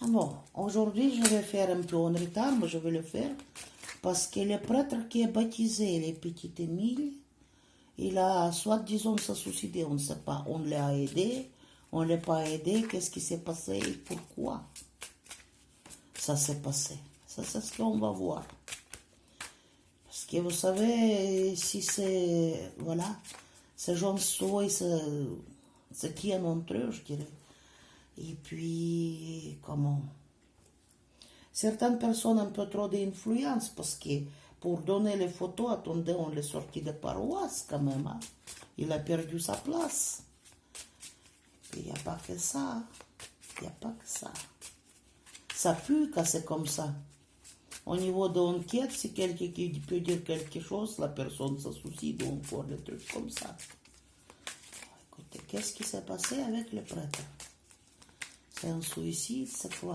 Ah bon, aujourd'hui je vais faire un peu en retard, mais je vais le faire parce que le prêtre qui a baptisé les petites Émile, il a soi-disant se suicidé, on ne sait pas. On l'a aidé, on ne l'a pas aidé, qu'est-ce qui s'est passé et pourquoi ça s'est passé. Ça, c'est ce qu'on va voir. Parce que vous savez, si c'est, voilà, ces gens ils se tiennent entre eux, je dirais. Et puis, comment certaines personnes ont un peu trop d'influence parce que pour donner les photos, attendez, on l'a sorti de paroisse quand même. Hein. Il a perdu sa place. Il n'y a pas que ça. Il n'y a pas que ça. Ça pue quand c'est comme ça. Au niveau de l'enquête, si quelqu'un qui peut dire quelque chose, la personne se suicide ou encore des trucs comme ça. Écoutez, qu'est-ce qui s'est passé avec le prêtre? C'est un suicide, c'est quoi?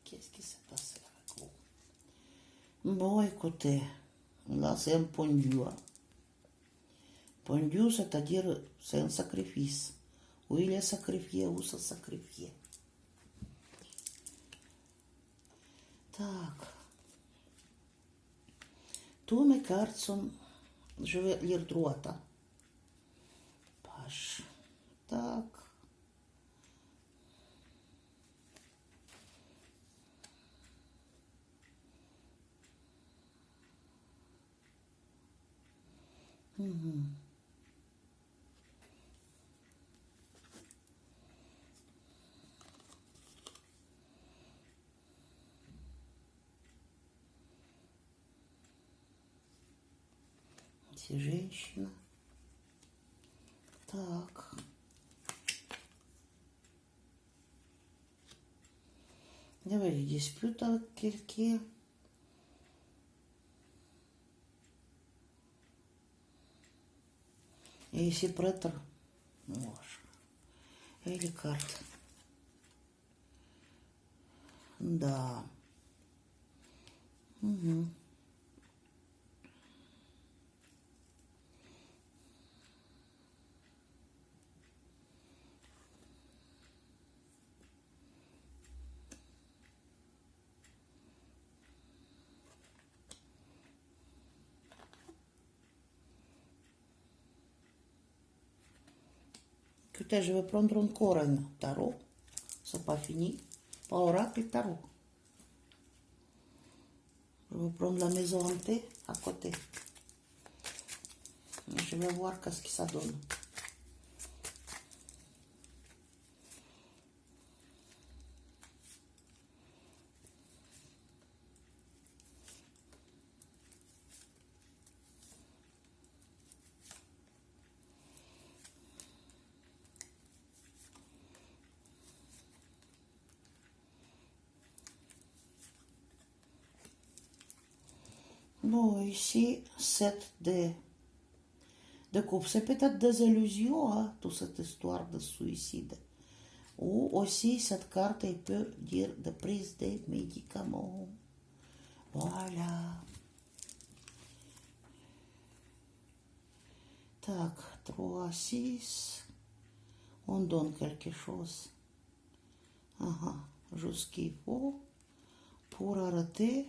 Qu'est-ce qui s'est passé avec vous? Bon, écoutez, là c'est un point de vue. Hein. Point de vue, c'est-à-dire c'est un sacrifice. Ou il est sacrifié ou se sacrifié. Так. Tous mes cartes sont... Je vais lire droite. Hein. Page. Так. Угу. C'est женщина. Так. Il y avait des disputes avec quelqu'un. Et ici prêtre. Боже. Или карта. Да. Угу. Écoutez, je vais prendre encore un tarot. C'est pas fini. Pas oracle, tarot. Je vais prendre la maison hantée à côté. Et je vais voir qu'est-ce que ça donne. Bon, ici, 7 de coupe. C'est peut-être des illusions, hein, toute cette histoire de suicide. Ou aussi, cette carte, elle peut dire de prise des médicaments. Voilà. Так, 3, 6. On donne quelque chose. Juste ce qu'il faut pour arrêter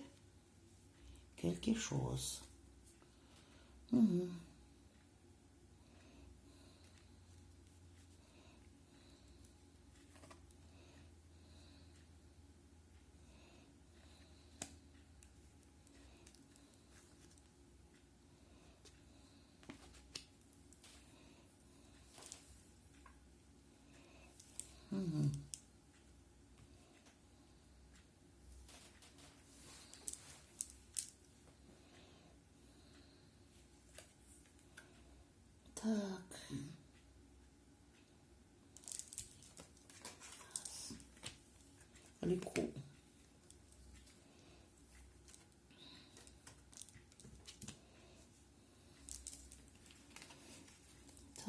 quelque chose. Так. Les coups.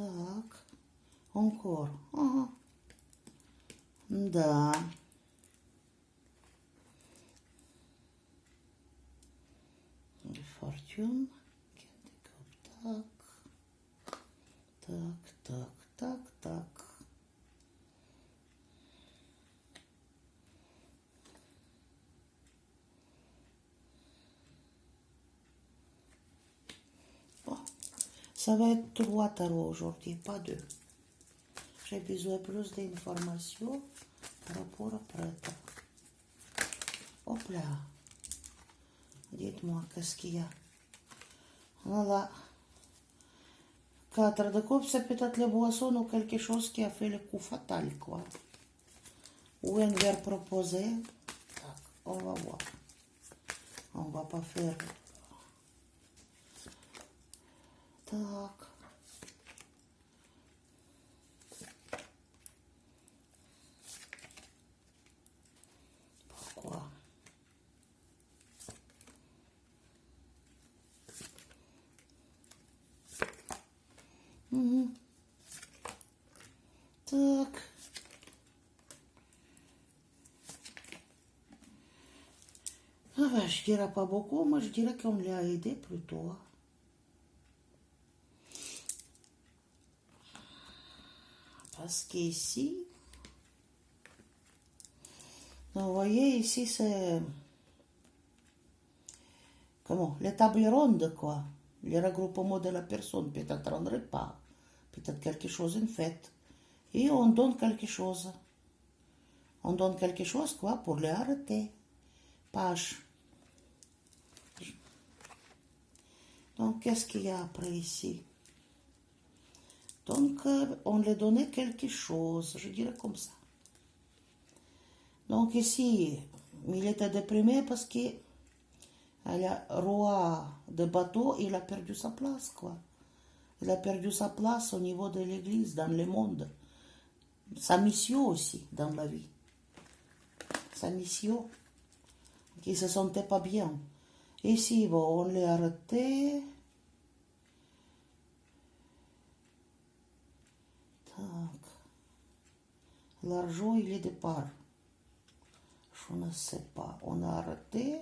Так. Encore. Ага. Да. Fortune. Так. Так, так, так, так. Bon. Ça va être 3 tarots aujourd'hui, pas 2. J'ai besoin de plus d'informations par rapport à prêtre. Hop là. Dites-moi, qu'est-ce qu'il y a? Voilà. 4 de coupe, c'est peut-être les boissons ou quelque chose qui a fait le coup fatal, quoi. Ou un verre proposé. Tac, on va voir. On va pas faire... Tac. Pourquoi? Tac. Ah ben, je dirais pas beaucoup, moi je dirais qu'on l'a aidé plutôt. Parce qu'ici, vous voyez, ici c'est... Comment? Les tables rondes, quoi. Les regroupements de la personne, peut-être un repas, peut-être quelque chose, une fête. Et on donne quelque chose. On donne quelque chose, quoi, pour les arrêter. Page. Donc, qu'est-ce qu'il y a après ici? Donc, on lui donnait quelque chose, je dirais comme ça. Donc, ici, il était déprimé parce que le roi de bateau, il a perdu sa place, quoi. Il a perdu sa place au niveau de l'église, dans le monde. Sa mission aussi, dans la vie. Sa mission, qui se sentait pas bien. Ici, bon, on l'a arrêté. Tac. L'argent, il est de part. Je ne sais pas. On a arrêté.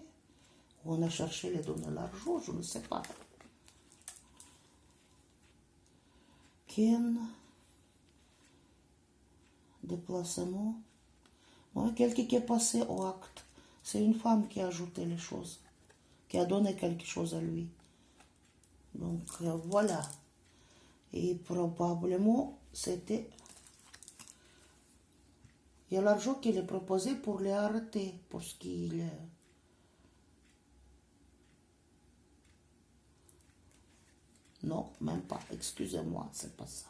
On a cherché les donner l'argent, je ne sais pas. Ken. Déplacement. Bon, quelqu'un qui est passé au acte. C'est une femme qui a ajouté les choses. Qui a donné quelque chose à lui. Donc, voilà. Et probablement, c'était... Il y a l'argent qu'il est proposé pour les arrêter. Pour ce qu'il... Non, même pas. Excusez-moi, c'est pas ça.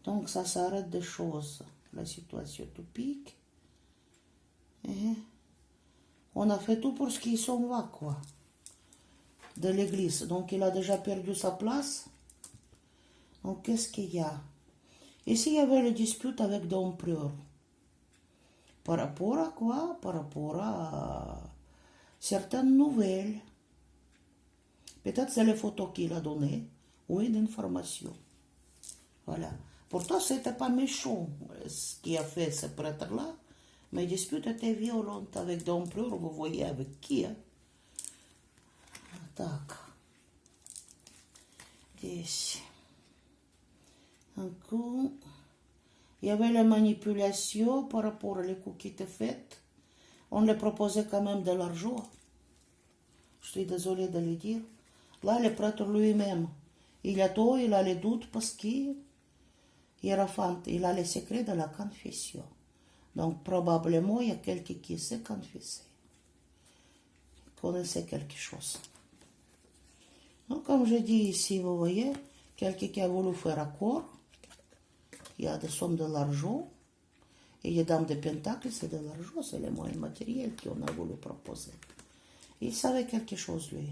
Donc, ça s'arrête des choses. La situation topique. Et on a fait tout pour ce qu'il s'en va, quoi. De l'église. Donc, il a déjà perdu sa place. Donc, qu'est-ce qu'il y a? Ici, il y avait le dispute avec l'empereur. Par rapport à quoi? Par rapport à certaines nouvelles. Peut-être c'est les photos qu'il a données ou une information. Voilà. Pourtant, c'était pas méchant ce qui a fait ce prêtre-là. Mais la dispute était violente avec l'empereur. Vous voyez avec qui, hein? Tac. Ici. Un coup. Il y avait la manipulation par rapport aux coups qui étaient faits. On lui proposait quand même de l'argent. Je suis désolée de le dire. Là, le prêtre lui-même, il a tort, il a les doutes parce qu'il il a les secrets de la confession. Donc, probablement, il y a quelqu'un qui sait confesser. Il connaissait quelque chose. Donc, comme je dis ici, vous voyez, quelqu'un qui a voulu faire accord. Il y a des sommes de l'argent. Et les dames de Pentacle, c'est de l'argent, c'est les moyens matériels qu'on a voulu proposer. Il savait quelque chose, lui.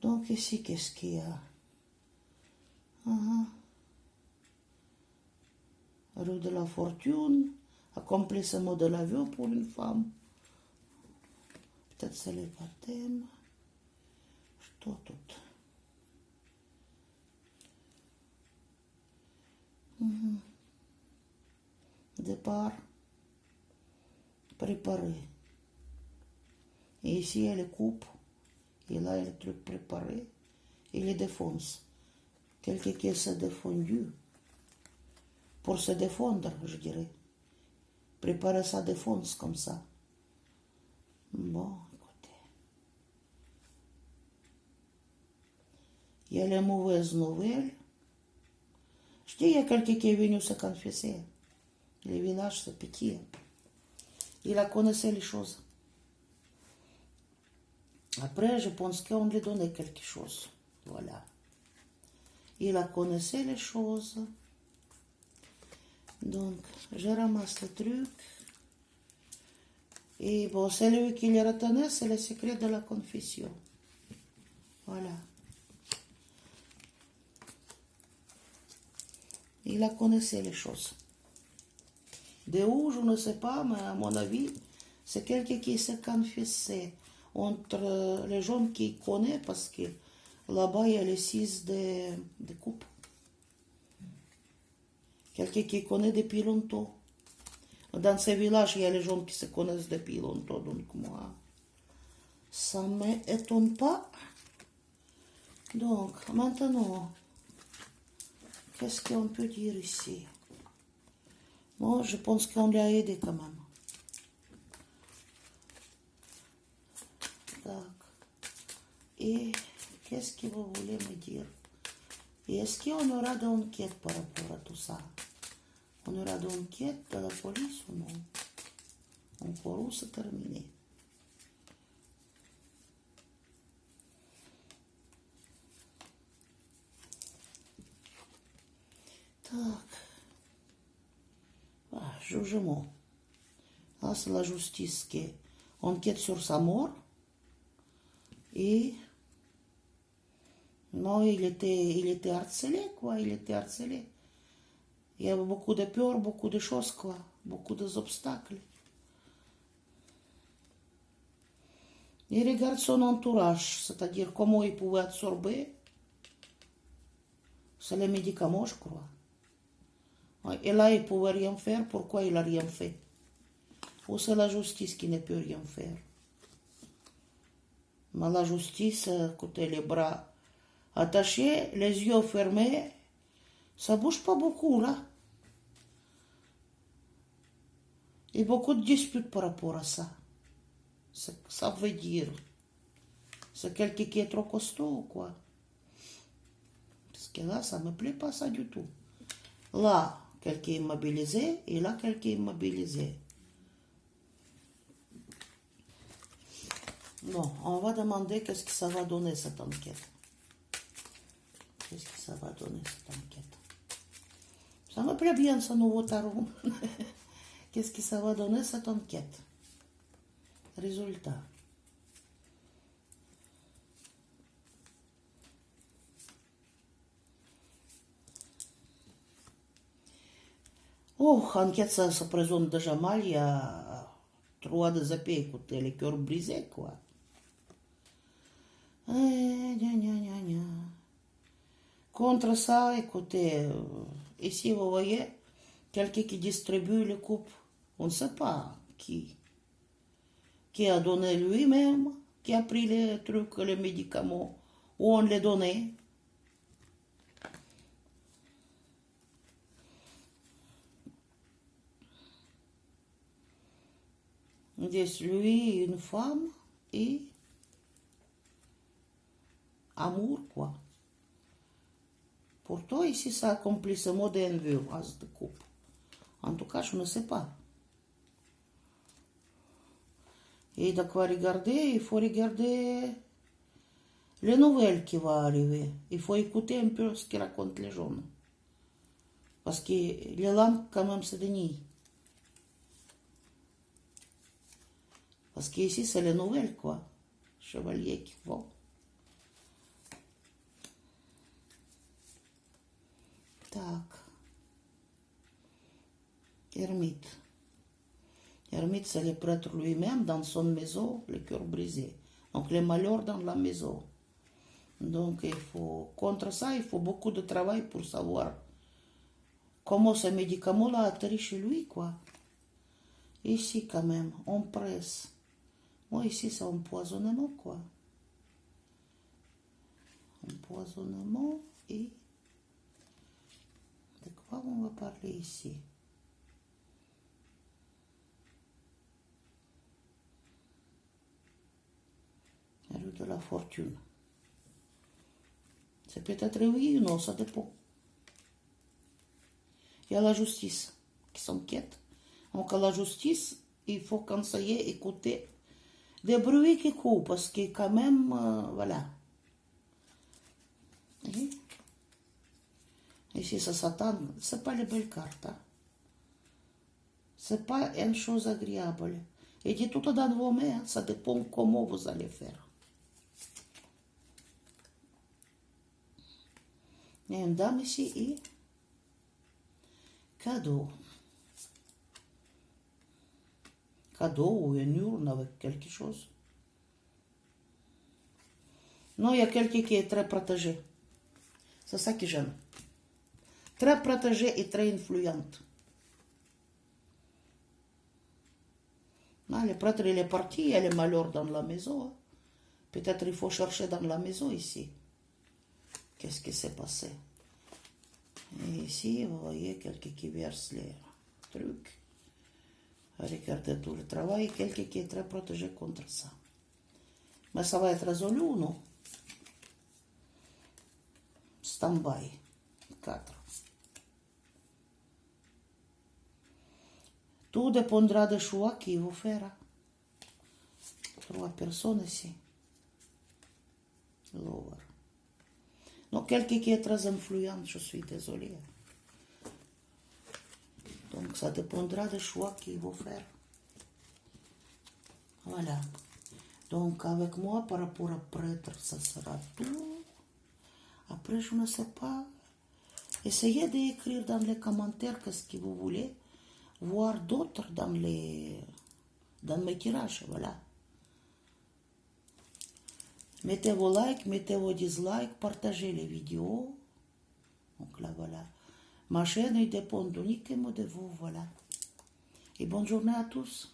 Donc ici, qu'est-ce qu'il y a? Rue de la Fortune, accomplissement de la vie pour une femme. Peut-être c'est le baptême. Что тут? prépare, préparé. Et ici, elle les coupe. Et là, il y a le truc préparé. Il les défonce. Quelqu'un qui s'est défendu. Pour se défendre, je dirais. Préparer sa défense comme ça. Bon, écoutez. Il y a les mauvaises nouvelles. Je dis, il y a quelqu'un qui est venu se confesser. Le village, c'est petit. Il a connaissé les choses. Après, je pense qu'on lui donnait quelque chose. Voilà. Il a connaissé les choses. Donc, je ramasse le truc. Et bon, celui qui le retenait, c'est le secret de la confession. Voilà. Il a connaissé les choses. De où, je ne sais pas, mais à mon avis, c'est quelqu'un qui s'est confessé entre les gens qui connaissent, parce que là-bas, il y a les 6 de coupe. Quelqu'un qui connaît depuis longtemps. Dans ces villages, il y a les gens qui se connaissent depuis longtemps, donc moi, ça ne m'étonne pas. Donc, maintenant, qu'est-ce qu'on peut dire ici? Moi, je pense qu'on l'a aidé quand même. Et qu'est-ce que vous voulez me dire? Et est-ce qu'on aura d'enquête par rapport à tout ça? On aura d'enquête de la police ou non? On pourra se terminer. Tac. Ah, jugement. Là, c'est la justice qui enquête sur sa mort. Et non, il était harcelé, quoi. Il était harcelé. Il y avait beaucoup de peur, beaucoup de choses, quoi. Beaucoup d'obstacles. Il regarde son entourage, c'est-à-dire comment il pouvait absorber. C'est les médicaments, je crois. Et là, il ne pouvait rien faire. Pourquoi il n'a rien fait? Ou c'est la justice qui ne peut rien faire? Mais la justice, écoutez, les bras attachés, les yeux fermés, ça ne bouge pas beaucoup, là. Il y a beaucoup de disputes par rapport à ça. Ça veut dire, c'est quelqu'un qui est trop costaud, quoi. Parce que là, ça ne me plaît pas, ça, du tout. Là, quelqu'un immobilisé, et là, quelqu'un immobilisé. Bon, on va demander qu'est-ce que ça va donner, cette enquête. Qu'est-ce que ça va donner, cette enquête? Ça me plaît bien, ce nouveau tarot. Qu'est-ce que ça va donner, cette enquête? Résultat. Oh, enquête, ça se présente déjà mal. Il y a 3 des épées, écoutez, les cœurs brisés, quoi. Contre ça, écoutez, ici, vous voyez, quelqu'un qui distribue les coupes. On ne sait pas qui. Qui a donné lui-même, qui a pris les trucs, les médicaments, où on les donnait. Здесь lui, une femme et amour, quoi. Pourtant, ici, ça accomplit ce mot d'envie, as de coupe. En tout cas, je ne sais pas. Et de quoi regarder, il faut regarder les nouvelles qui vont arriver. Il faut écouter un peu ce que racontent les gens. Parce que les langues, quand même, c'est des nids. Parce qu'ici, c'est les nouvelles, quoi. Chevaliers qui vont. Tac. Ermite. Ermite, c'est le prêtre lui-même dans son maison, le cœur brisé. Donc, les malheurs dans la maison. Donc, il faut, contre ça, il faut beaucoup de travail pour savoir comment ce médicament-là atterrit chez lui, quoi. Ici, quand même, on presse. Moi, ici, c'est empoisonnement, quoi. Empoisonnement et... De quoi on va parler ici? La roue de la fortune. C'est peut-être oui ou non, ça dépend. Il y a la justice qui s'inquiète. Donc, à la justice, il faut conseiller, écouter des bruits qui courent, parce que quand même, voilà. Et ici, ça Satan, c'est pas les belles cartes. Hein. C'est pas une chose agréable. Et dit tout dans vos mains, hein, ça dépend comment vous allez faire. Il y a une dame ici et cadeau. Cadeau ou une urne avec quelque chose. Non, il y a quelqu'un qui est très protégé. C'est ça que j'aime. Très protégé et très influente. Non, le prêtre, il est parti, il y a le malheur dans la maison. Hein. Peut-être il faut chercher dans la maison ici. Qu'est-ce qui s'est passé? Et ici, vous voyez quelqu'un qui verse les trucs. Regardez tout le travail, quelqu'un qui est très protégé contre ça. Mais ça va être résolu ou non? Stand-by. 4. Tout dépendra des choix qu'il vous fera. 3 personnes ici. Lower. Donc, quelqu'un qui est très influent, je suis désolée. Donc, ça dépendra des choix qu'il va faire. Voilà. Donc, avec moi, par rapport à prêtre, ça sera tout. Après, je ne sais pas. Essayez d'écrire dans les commentaires qu'est-ce que vous voulez. Voir d'autres dans mes tirages. Voilà. Mettez vos likes, mettez vos dislikes, partagez les vidéos. Donc là, voilà. Ma chaîne, il dépend uniquement de vous, voilà. Et bonne journée à tous.